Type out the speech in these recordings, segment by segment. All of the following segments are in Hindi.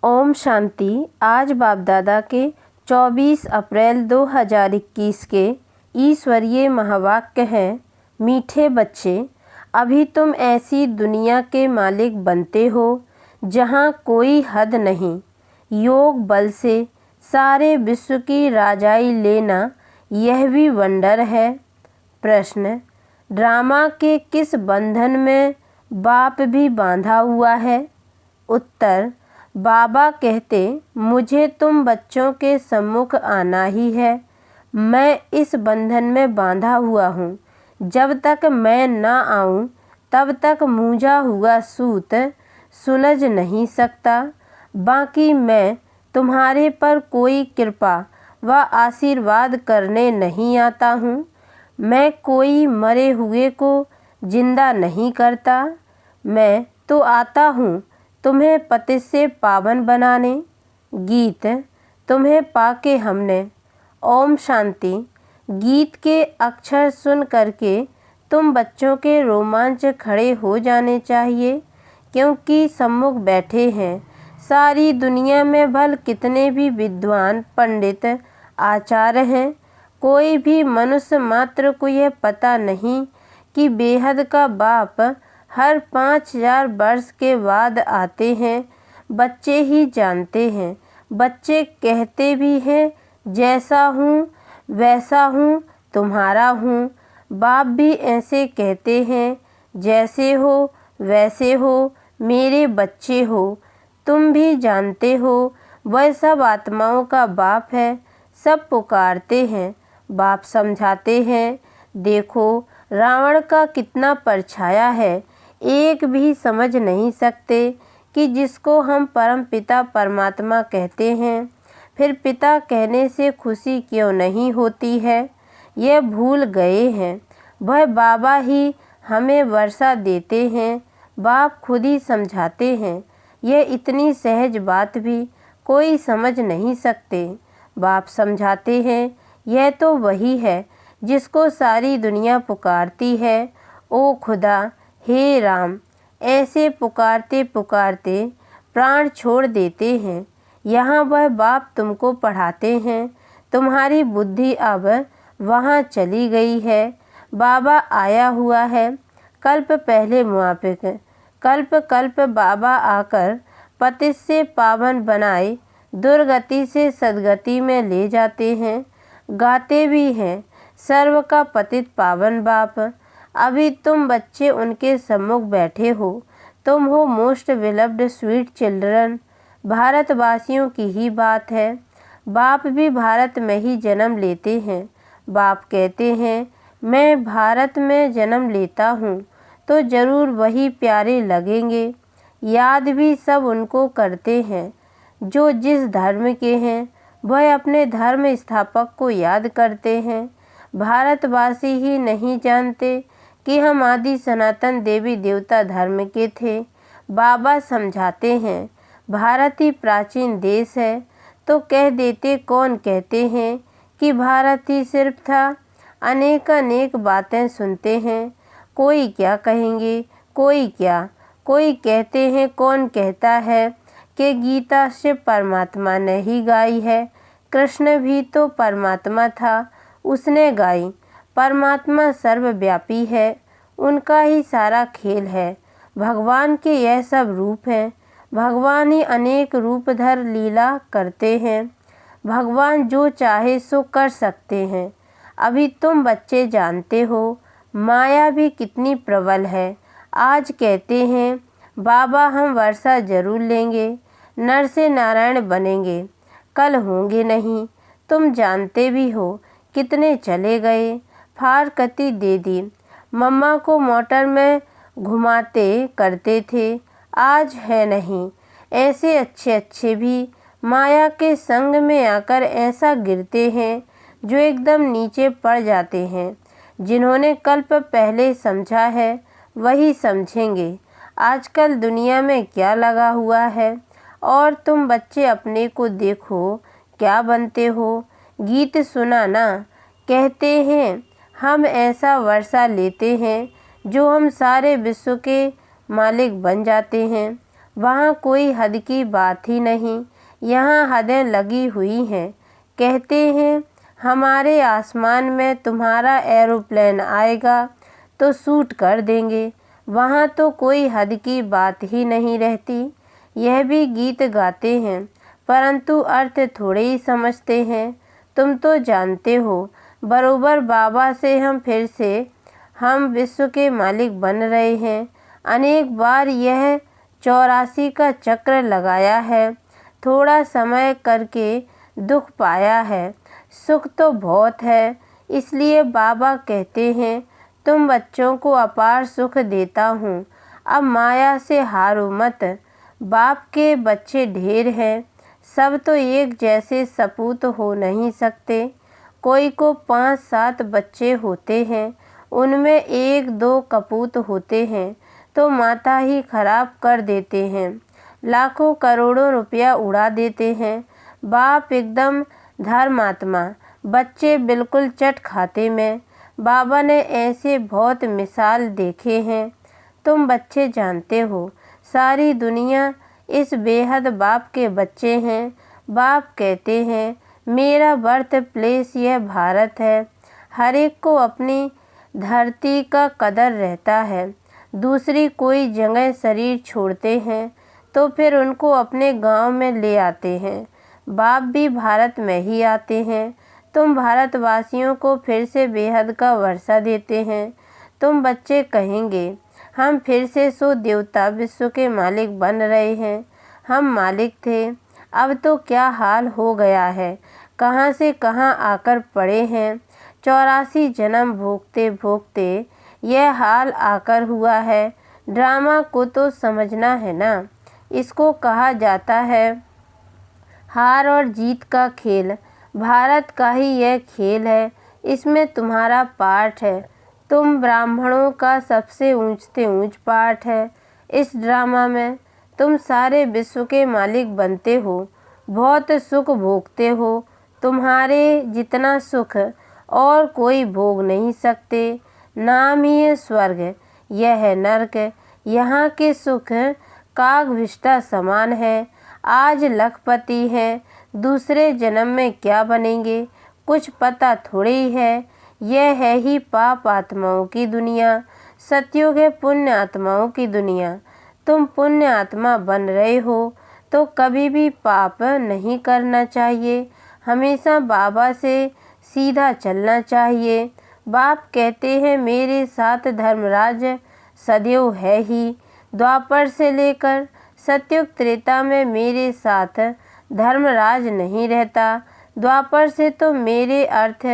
ओम शांति। आज बाप दादा के 24 अप्रैल 2021 के ईश्वरीय महावाक्य हैं। मीठे बच्चे, अभी तुम ऐसी दुनिया के मालिक बनते हो जहाँ कोई हद नहीं। योग बल से सारे विश्व की राजाई लेना यह भी वंडर है। प्रश्न, ड्रामा के किस बंधन में बाप भी बांधा हुआ है? उत्तर, बाबा कहते मुझे तुम बच्चों के सम्मुख आना ही है। मैं इस बंधन में बांधा हुआ हूँ। जब तक मैं न आऊँ तब तक मूंझा हुआ सूत सुलझ नहीं सकता। बाकी मैं तुम्हारे पर कोई कृपा व आशीर्वाद करने नहीं आता हूँ। मैं कोई मरे हुए को जिंदा नहीं करता। मैं तो आता हूँ तुम्हें पतित से पावन बनाने। गीत तुम्हें पाके हमने। ओम शांति। गीत के अक्षर सुन करके तुम बच्चों के रोमांच खड़े हो जाने चाहिए, क्योंकि सम्मुख बैठे हैं सारी दुनिया में भल कितने भी विद्वान पंडित आचार्य हैं। कोई भी मनुष्य मात्र को यह पता नहीं कि बेहद का बाप हर 5000 वर्ष के बाद आते हैं। बच्चे ही जानते हैं। बच्चे कहते भी हैं, जैसा हूँ वैसा हूँ, तुम्हारा हूँ। बाप भी ऐसे कहते हैं, जैसे हो वैसे हो, मेरे बच्चे हो। तुम भी जानते हो वह सब आत्माओं का बाप है। सब पुकारते हैं, बाप समझाते हैं। देखो रावण का कितना परछाया है। एक भी समझ नहीं सकते कि जिसको हम परम पिता परमात्मा कहते हैं, फिर पिता कहने से खुशी क्यों नहीं होती है। यह भूल गए हैं। वह बाबा ही हमें वर्षा देते हैं। बाप खुद ही समझाते हैं। यह इतनी सहज बात भी कोई समझ नहीं सकते। बाप समझाते हैं, यह तो वही है जिसको सारी दुनिया पुकारती है। ओ खुदा, हे राम, ऐसे पुकारते पुकारते प्राण छोड़ देते हैं। यहाँ वह बाप तुमको पढ़ाते हैं। तुम्हारी बुद्धि अब वहाँ चली गई है। बाबा आया हुआ है। कल्प पहले मुआफिक, कल्प कल्प बाबा आकर पतित से पावन बनाए दुर्गति से सदगति में ले जाते हैं। गाते भी हैं, सर्व का पतित पावन बाप। अभी तुम बच्चे उनके सम्मुख बैठे हो। तुम हो मोस्ट विलव्ड स्वीट चिल्ड्रन। भारतवासियों की ही बात है। बाप भी भारत में ही जन्म लेते हैं। बाप कहते हैं, मैं भारत में जन्म लेता हूँ तो ज़रूर वही प्यारे लगेंगे। याद भी सब उनको करते हैं जो जिस धर्म के हैं। वह अपने धर्म स्थापक को याद करते हैं। भारतवासी ही नहीं जानते कि हम आदि सनातन देवी देवता धर्म के थे। बाबा समझाते हैं, भारत ही प्राचीन देश है तो कह देते कौन कहते हैं कि भारत ही सिर्फ था। अनेक अनेक बातें सुनते हैं। कोई क्या कहेंगे, कोई क्या। कोई कहते हैं, कौन कहता है कि गीता शिव परमात्मा ने ही गाई है। कृष्ण भी तो परमात्मा था, उसने गाई। परमात्मा सर्वव्यापी है, उनका ही सारा खेल है। भगवान के यह सब रूप हैं। भगवान ही अनेक रूप धर लीला करते हैं। भगवान जो चाहे सो कर सकते हैं। अभी तुम बच्चे जानते हो माया भी कितनी प्रबल है। आज कहते हैं बाबा हम वर्षा जरूर लेंगे, नर से नारायण बनेंगे। कल होंगे नहीं। तुम जानते भी हो कितने चले गए। फारकती दे दी। मम्मा को मोटर में घुमाते करते थे, आज है नहीं। ऐसे अच्छे अच्छे भी माया के संग में आकर ऐसा गिरते हैं जो एकदम नीचे पड़ जाते हैं। जिन्होंने कल्प पहले समझा है वही समझेंगे आजकल दुनिया में क्या लगा हुआ है। और तुम बच्चे अपने को देखो क्या बनते हो। गीत सुना ना, कहते हैं हम ऐसा वर्षा लेते हैं जो हम सारे विश्व के मालिक बन जाते हैं। वहाँ कोई हद की बात ही नहीं, यहाँ हदें लगी हुई हैं। कहते हैं हमारे आसमान में तुम्हारा एरोप्लेन आएगा तो शूट कर देंगे। वहाँ तो कोई हद की बात ही नहीं रहती। यह भी गीत गाते हैं परंतु अर्थ थोड़े ही समझते हैं। तुम तो जानते हो बरोबर बाबा से हम विश्व के मालिक बन रहे हैं। अनेक बार यह 84 का चक्र लगाया है। थोड़ा समय करके दुख पाया है, सुख तो बहुत है। इसलिए बाबा कहते हैं तुम बच्चों को अपार सुख देता हूँ, अब माया से हारो मत। बाप के बच्चे ढेर हैं, सब तो एक जैसे सपूत हो नहीं सकते। कोई को 5-7 बच्चे होते हैं, उनमें 1-2 कपूत होते हैं तो माता ही खराब कर देते हैं, लाखों करोड़ों रुपया उड़ा देते हैं। बाप एकदम धर्मात्मा, बच्चे बिल्कुल चट खाते में। बाबा ने ऐसे बहुत मिसाल देखे हैं। तुम बच्चे जानते हो सारी दुनिया इस बेहद बाप के बच्चे हैं। बाप कहते हैं मेरा बर्थ प्लेस यह भारत है। हर एक को अपनी धरती का कदर रहता है। दूसरी कोई जगह शरीर छोड़ते हैं तो फिर उनको अपने गांव में ले आते हैं। बाप भी भारत में ही आते हैं। तुम भारतवासियों को फिर से बेहद का वर्षा देते हैं। तुम बच्चे कहेंगे हम फिर से सो देवता विश्व के मालिक बन रहे हैं। हम मालिक थे, अब तो क्या हाल हो गया है, कहाँ से कहाँ आकर पड़े हैं। 84 जन्म भोगते भोगते यह हाल आकर हुआ है। ड्रामा को तो समझना है ना। इसको कहा जाता है हार और जीत का खेल। भारत का ही यह खेल है, इसमें तुम्हारा पार्ट है। तुम ब्राह्मणों का सबसे ऊंच से ऊंच पार्ट है इस ड्रामा में। तुम सारे विश्व के मालिक बनते हो, बहुत सुख भोगते हो। तुम्हारे जितना सुख और कोई भोग नहीं सकते। नाम ही है स्वर्ग, यह है नरक। यहाँ के सुख कागविष्टा समान है। आज लखपति हैं, दूसरे जन्म में क्या बनेंगे कुछ पता थोड़ी ही है। यह है ही पाप आत्माओं की दुनिया, सतयुग है पुण्य आत्माओं की दुनिया। तुम पुण्य आत्मा बन रहे हो तो कभी भी पाप नहीं करना चाहिए। हमेशा बाबा से सीधा चलना चाहिए। बाप कहते हैं मेरे साथ धर्मराज सदैव है ही। द्वापर से लेकर सतयुग त्रेता में मेरे साथ धर्मराज नहीं रहता। द्वापर से तो मेरे अर्थ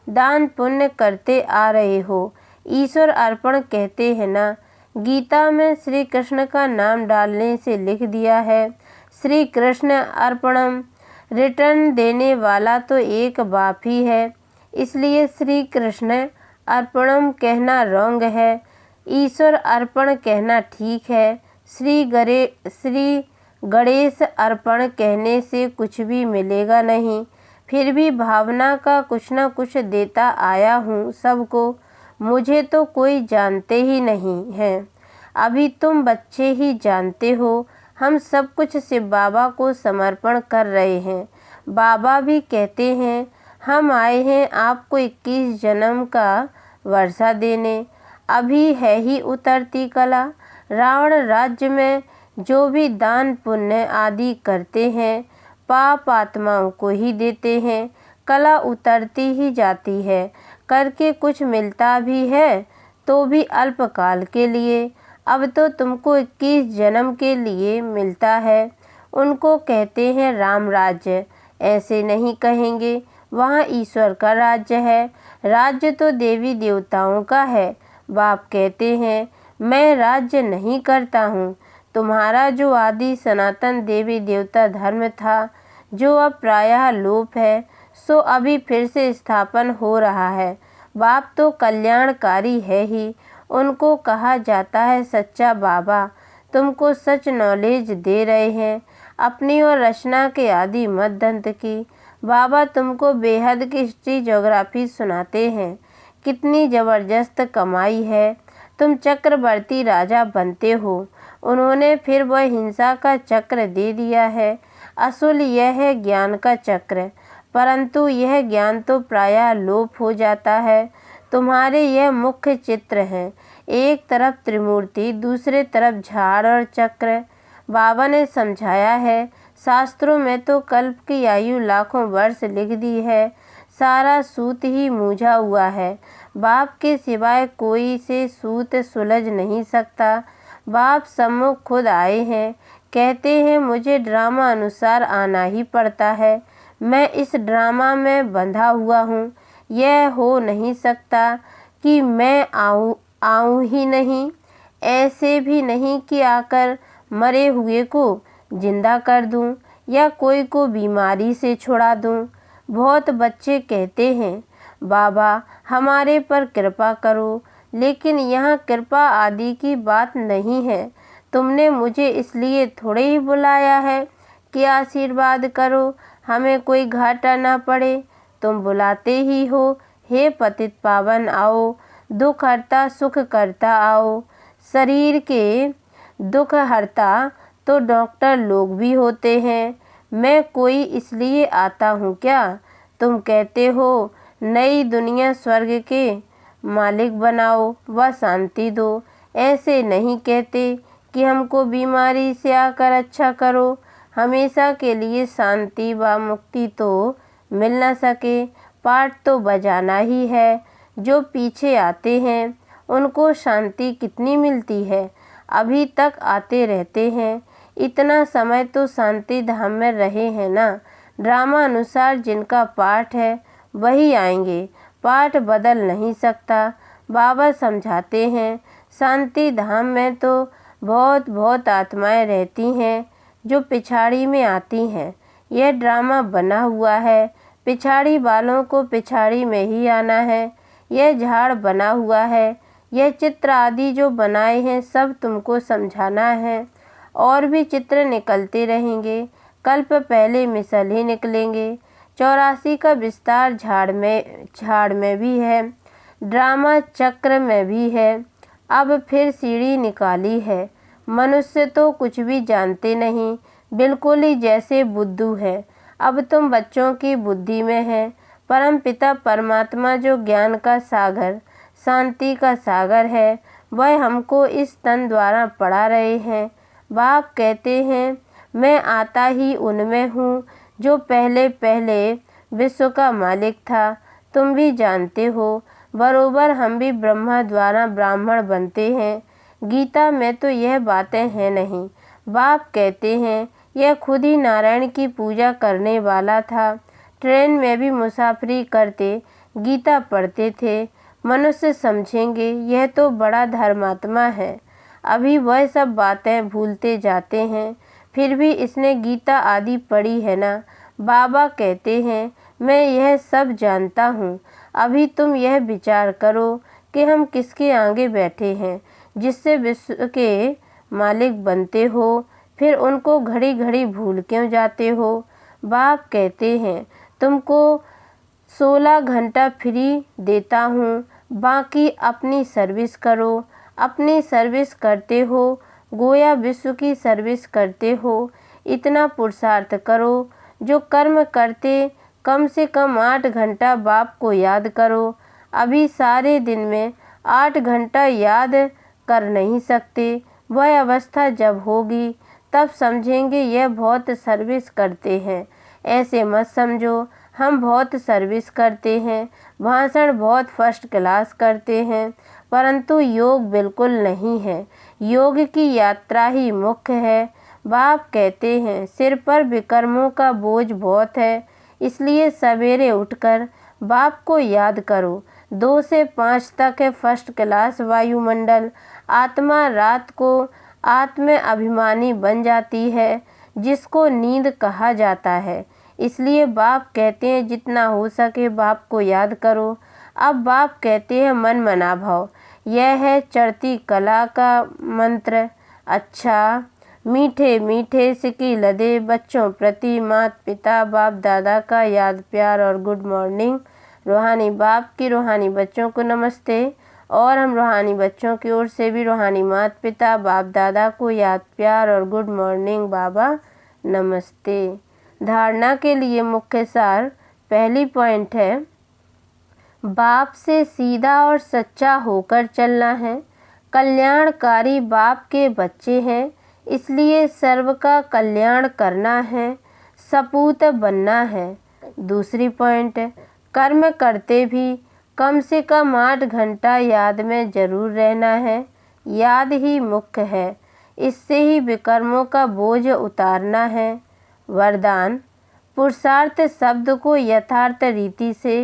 दान पुण्य करते आ रहे हो। ईश्वर अर्पण कहते हैं ना, गीता में श्री कृष्ण का नाम डालने से लिख दिया है श्री कृष्ण अर्पणम। रिटर्न देने वाला तो एक बाप ही है, इसलिए श्री कृष्ण अर्पणम कहना रॉन्ग है, ईश्वर अर्पण कहना ठीक है। श्री गणेश अर्पण कहने से कुछ भी मिलेगा नहीं। फिर भी भावना का कुछ न कुछ देता आया हूँ सबको। मुझे तो कोई जानते ही नहीं है, अभी तुम बच्चे ही जानते हो। हम सब कुछ शिव बाबा को समर्पण कर रहे हैं। बाबा भी कहते हैं हम आए हैं आपको 21 जन्म का वर्षा देने। अभी है ही उतरती कला। रावण राज्य में जो भी दान पुण्य आदि करते हैं पाप आत्माओं को ही देते हैं। कला उतरती ही जाती है, करके कुछ मिलता भी है तो भी अल्पकाल के लिए। अब तो तुमको 21 जन्म के लिए मिलता है। उनको कहते हैं राम राज्य, ऐसे नहीं कहेंगे, वहाँ ईश्वर का राज्य है। राज्य तो देवी देवताओं का है। बाप कहते हैं मैं राज्य नहीं करता हूँ। तुम्हारा जो आदि सनातन देवी देवता धर्म था, जो अब प्रायः लोप है, सो अभी फिर से स्थापन हो रहा है। बाप तो कल्याणकारी है ही। उनको कहा जाता है सच्चा बाबा। तुमको सच नॉलेज दे रहे हैं, अपनी और रचना के आदि मद्दंत की। बाबा तुमको बेहद की हिस्ट्री ज्योग्राफी सुनाते हैं। कितनी ज़बरदस्त कमाई है। तुम चक्रवर्ती राजा बनते हो, उन्होंने फिर वह हिंसा का चक्र दे दिया है। असूल यह है ज्ञान का चक्र, परंतु यह ज्ञान तो प्रायः लोप हो जाता है। तुम्हारे यह मुख्य चित्र हैं, एक तरफ त्रिमूर्ति, दूसरे तरफ झाड़ और चक्र। बाबा ने समझाया है, शास्त्रों में तो कल्प की आयु लाखों वर्ष लिख दी है, सारा सूत ही मूझा हुआ है। बाप के सिवाय कोई से सूत सुलझ नहीं सकता। बाप सम्मुख खुद आए हैं, कहते हैं मुझे ड्रामा अनुसार आना ही पड़ता है। मैं इस ड्रामा में बंधा हुआ हूँ। यह हो नहीं सकता कि मैं आऊँ ही नहीं, ऐसे भी नहीं कि आकर मरे हुए को जिंदा कर दूं या कोई को बीमारी से छुड़ा दूं। बहुत बच्चे कहते हैं बाबा हमारे पर कृपा करो, लेकिन यहाँ कृपा आदि की बात नहीं है। तुमने मुझे इसलिए थोड़े ही बुलाया है कि आशीर्वाद करो, हमें कोई घाटा ना पड़े। तुम बुलाते ही हो, हे पतित पावन आओ, दुख हरता सुख करता आओ। शरीर के दुख हरता तो डॉक्टर लोग भी होते हैं, मैं कोई इसलिए आता हूँ क्या? तुम कहते हो नई दुनिया स्वर्ग के मालिक बनाओ व शांति दो। ऐसे नहीं कहते कि हमको बीमारी से आकर अच्छा करो। हमेशा के लिए शांति व मुक्ति तो मिल न सके, पाठ तो बजाना ही है। जो पीछे आते हैं उनको शांति कितनी मिलती है, अभी तक आते रहते हैं। इतना समय तो शांति धाम में रहे हैं ना। ड्रामा अनुसार जिनका पाठ है वही आएंगे, पाठ बदल नहीं सकता। बाबा समझाते हैं शांति धाम में तो बहुत बहुत आत्माएं रहती हैं जो पिछाड़ी में आती हैं। यह ड्रामा बना हुआ है, पिछाड़ी वालों को पिछाड़ी में ही आना है। यह झाड़ बना हुआ है, यह चित्र आदि जो बनाए हैं सब तुमको समझाना है। और भी चित्र निकलते रहेंगे, कल्प पहले मिसल ही निकलेंगे। 84 का विस्तार झाड़ में भी है, ड्रामा चक्र में भी है। अब फिर सीढ़ी निकाली है। मनुष्य तो कुछ भी जानते नहीं, बिल्कुल ही जैसे बुद्धू है। अब तुम बच्चों की बुद्धि में है। परम पिता परमात्मा जो ज्ञान का सागर, शांति का सागर है, वह हमको इस तन द्वारा पढ़ा रहे हैं। बाप कहते हैं मैं आता ही उनमें हूँ जो पहले पहले विश्व का मालिक था। तुम भी जानते हो, बरोबर हम भी ब्रह्मा द्वारा ब्राह्मण बनते हैं। गीता में तो यह बातें हैं नहीं। बाप कहते हैं यह खुद ही नारायण की पूजा करने वाला था। ट्रेन में भी मुसाफरी करते गीता पढ़ते थे। मनुष्य समझेंगे यह तो बड़ा धर्मात्मा है। अभी वह सब बातें भूलते जाते हैं। फिर भी इसने गीता आदि पढ़ी है ना। बाबा कहते हैं मैं यह सब जानता हूँ। अभी तुम यह विचार करो कि हम किसके आगे बैठे हैं, जिससे विश्व के मालिक बनते हो, फिर उनको घड़ी घड़ी भूल क्यों जाते हो। बाप कहते हैं तुमको 16 घंटा फ्री देता हूँ, बाकी अपनी सर्विस करो। अपनी सर्विस करते हो, गोया विश्व की सर्विस करते हो। इतना पुरुषार्थ करो, जो कर्म करते कम से कम 8 घंटा बाप को याद करो। अभी सारे दिन में 8 घंटा याद कर नहीं सकते। वह अवस्था जब होगी तब समझेंगे यह बहुत सर्विस करते हैं। ऐसे मत समझो हम बहुत सर्विस करते हैं, भाषण बहुत फर्स्ट क्लास करते हैं, परंतु योग बिल्कुल नहीं है। योग की यात्रा ही मुख्य है। बाप कहते हैं सिर पर विकर्मों का बोझ बहुत है, इसलिए सवेरे उठकर बाप को याद करो। 2 से 5 तक है फर्स्ट क्लास वायुमंडल। आत्मा रात को आत्म अभिमानी बन जाती है, जिसको नींद कहा जाता है। इसलिए बाप कहते हैं जितना हो सके बाप को याद करो। अब बाप कहते हैं मन मना भाव, यह है चढ़ती कला का मंत्र। अच्छा मीठे मीठे सिकी लदे बच्चों प्रति माता पिता बाप दादा का याद प्यार और गुड मॉर्निंग। रूहानी बाप की रूहानी बच्चों को नमस्ते और हम रूहानी बच्चों की ओर से भी रूहानी माता पिता बाप दादा को याद प्यार और गुड मॉर्निंग बाबा नमस्ते। धारणा के लिए मुख्य सार पहली पॉइंट है, बाप से सीधा और सच्चा होकर चलना है। कल्याणकारी बाप के बच्चे हैं, इसलिए सर्व का कल्याण करना है, सपूत बनना है। दूसरी पॉइंट, कर्म करते भी कम से कम 8 घंटा याद में जरूर रहना है। याद ही मुख्य है, इससे ही विकर्मों का बोझ उतारना है। वरदान, पुरुषार्थ शब्द को यथार्थ रीति से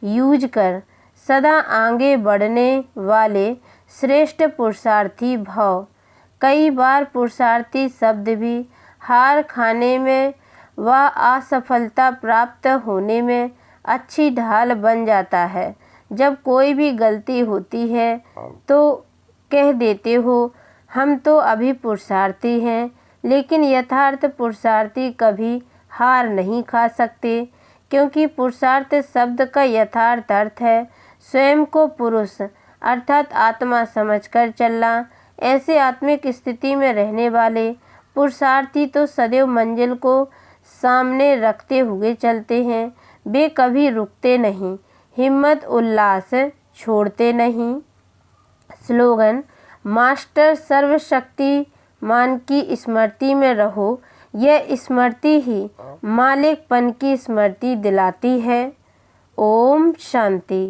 यूज कर सदा आगे बढ़ने वाले श्रेष्ठ पुरुषार्थी भव। कई बार पुरुषार्थी शब्द भी हार खाने में व असफलता प्राप्त होने में अच्छी ढाल बन जाता है। जब कोई भी गलती होती है तो कह देते हो हम तो अभी पुरुषार्थी हैं, लेकिन यथार्थ पुरुषार्थी कभी हार नहीं खा सकते, क्योंकि पुरुषार्थ शब्द का यथार्थ अर्थ है स्वयं को पुरुष अर्थात आत्मा समझकर चलना। ऐसे आत्मिक स्थिति में रहने वाले पुरुषार्थी तो सदैव मंजिल को सामने रखते हुए चलते हैं। वे कभी रुकते नहीं, हिम्मत उल्लास छोड़ते नहीं। स्लोगन, मास्टर सर्वशक्तिमान की स्मृति में रहो। यह स्मृति ही मालिकपन की स्मृति दिलाती है। ओम शांति।